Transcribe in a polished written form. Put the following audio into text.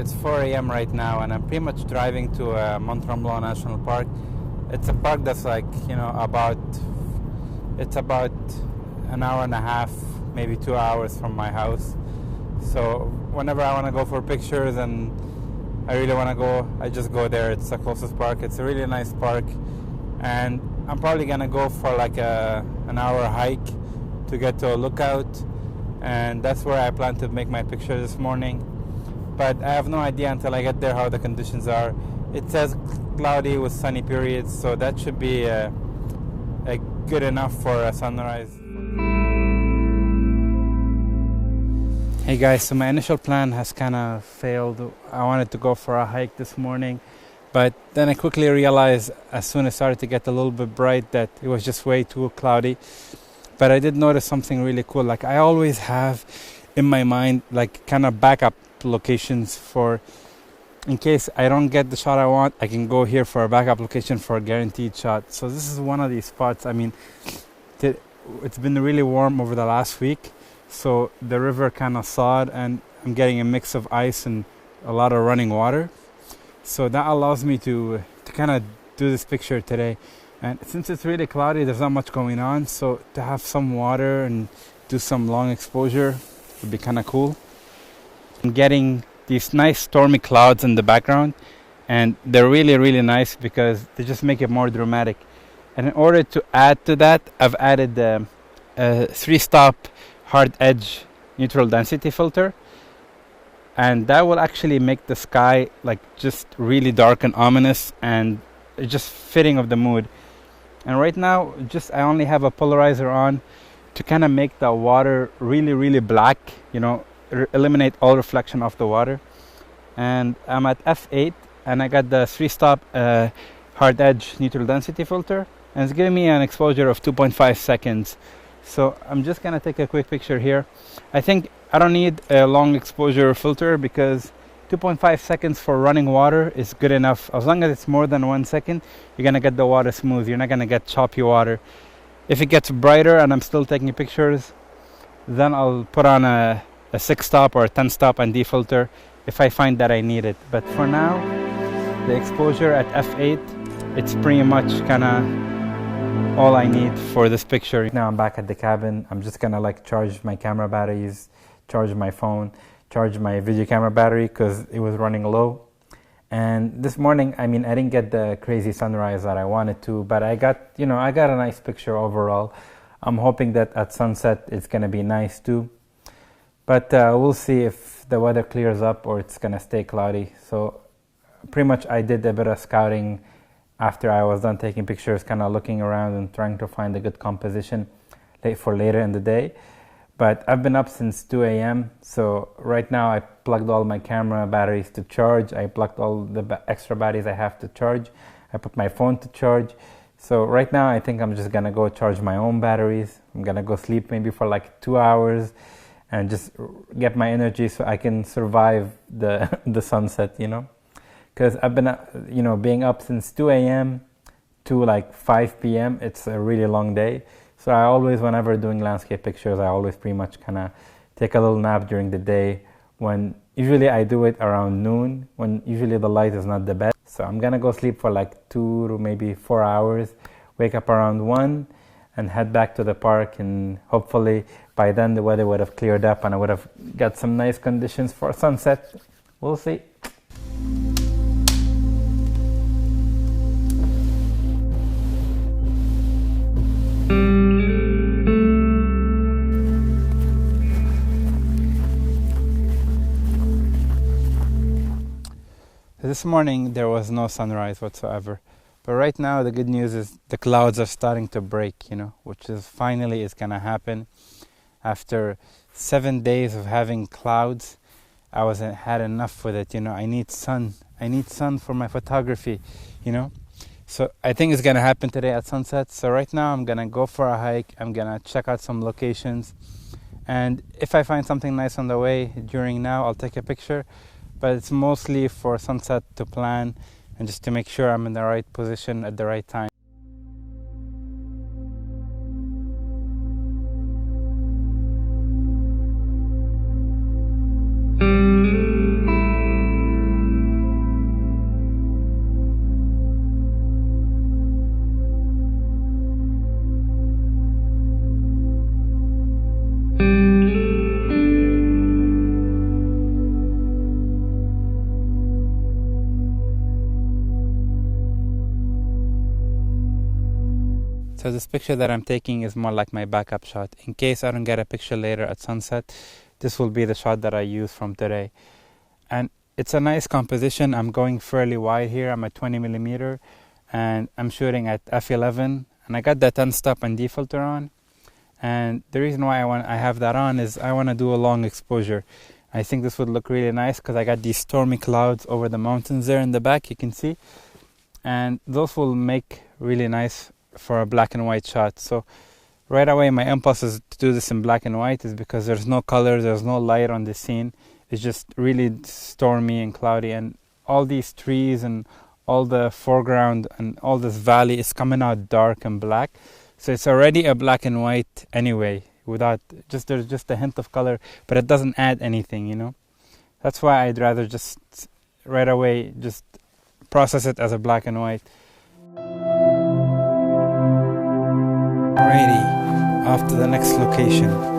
it's 4 a.m. right now, and I'm pretty much driving to Mont National Park. It's a park that's like, it's about an hour and a half, maybe 2 hours from my house. So whenever I want to go for pictures and I really want to go, I just go there. It's the closest park. It's a really nice park, and I'm probably gonna go for like an hour hike to get to a lookout, and that's where I plan to make my picture this morning. But I have no idea until I get there how the conditions are. It says cloudy with sunny periods, so that should be good enough for a sunrise. Hey guys, so my initial plan has kind of failed. I wanted to go for a hike this morning, but then I quickly realized as soon as it started to get a little bit bright that it was just way too cloudy. But I did notice something really cool. Like, I always have in my mind like kind of backup locations for, in case I don't get the shot I want, I can go here for a backup location for a guaranteed shot. So this is one of these spots. I mean, it's been really warm over the last week, so the river kind of thawed, and I'm getting a mix of ice and a lot of running water. So that allows me to kind of do this picture today. And since it's really cloudy, there's not much going on, so to have some water and do some long exposure would be kind of cool. I'm getting these nice stormy clouds in the background, and they're really, really nice because they just make it more dramatic. And in order to add to that, I've added a 3-stop hard edge neutral density filter, and that will actually make the sky like just really dark and ominous, and just fitting of the mood. And right now, I only have a polarizer on to kind of make the water really, really black, eliminate all reflection of the water. And I'm at f8, and I got the 3-stop hard edge neutral density filter, and it's giving me an exposure of 2.5 seconds. So I'm just gonna take a quick picture here. I think I don't need a long exposure filter because 2.5 seconds for running water is good enough. As long as it's more than 1 second, you're gonna get the water smooth. You're not gonna get choppy water. If it gets brighter and I'm still taking pictures, then I'll put on a 6-stop or a 10-stop and defilter if I find that I need it. But for now, the exposure at f8, it's pretty much kind of all I need for this picture. Now I'm back at the cabin. I'm just gonna charge my camera batteries, charge my phone, charge my video camera battery because it was running low. And this morning, I didn't get the crazy sunrise that I wanted to, but I got a nice picture overall. I'm hoping that at sunset it's gonna be nice too. But we'll see if the weather clears up or it's gonna stay cloudy. So pretty much I did a bit of scouting after I was done taking pictures, kind of looking around and trying to find a good composition for later in the day. But I've been up since 2 a.m. So right now I plugged all my camera batteries to charge. I plugged all the extra batteries I have to charge. I put my phone to charge. So right now I think I'm just gonna go charge my own batteries. I'm gonna go sleep maybe for 2 hours and just get my energy so I can survive the sunset, Because I've been, being up since 2 a.m. to 5 p.m. It's a really long day. So I always, whenever doing landscape pictures, I always pretty much kind of take a little nap during the day. When usually I do it around noon, when usually the light is not the best. So I'm gonna go sleep for 2 to maybe 4 hours, wake up around 1, and head back to the park. And hopefully by then the weather would have cleared up and I would have got some nice conditions for sunset. We'll see. This morning there was no sunrise whatsoever, but right now the good news is the clouds are starting to break, which is finally is gonna happen. After 7 days of having clouds, I had enough with it. I need sun for my photography, So I think it's gonna happen today at sunset. So right now I'm gonna go for a hike. I'm gonna check out some locations, and if I find something nice on the way during now, I'll take a picture. But it's mostly for sunset to plan and just to make sure I'm in the right position at the right time. So this picture that I'm taking is more like my backup shot. In case I don't get a picture later at sunset, this will be the shot that I use from today. And it's a nice composition. I'm going fairly wide here. I'm at 20 millimeter and I'm shooting at f11, and I got the 10 stop and defilter on. And the reason why I have that on is I want to do a long exposure. I think this would look really nice because I got these stormy clouds over the mountains there in the back, you can see. And those will make really nice for a black and white shot. So right away my impulse is to do this in black and white is because there's no color, there's no light on the scene. It's just really stormy and cloudy, and all these trees and all the foreground and all this valley is coming out dark and black. So it's already a black and white anyway, without there's just a hint of color, but it doesn't add anything, you know. That's why I'd rather just right away just process it as a black and white. Alrighty, off to the next location.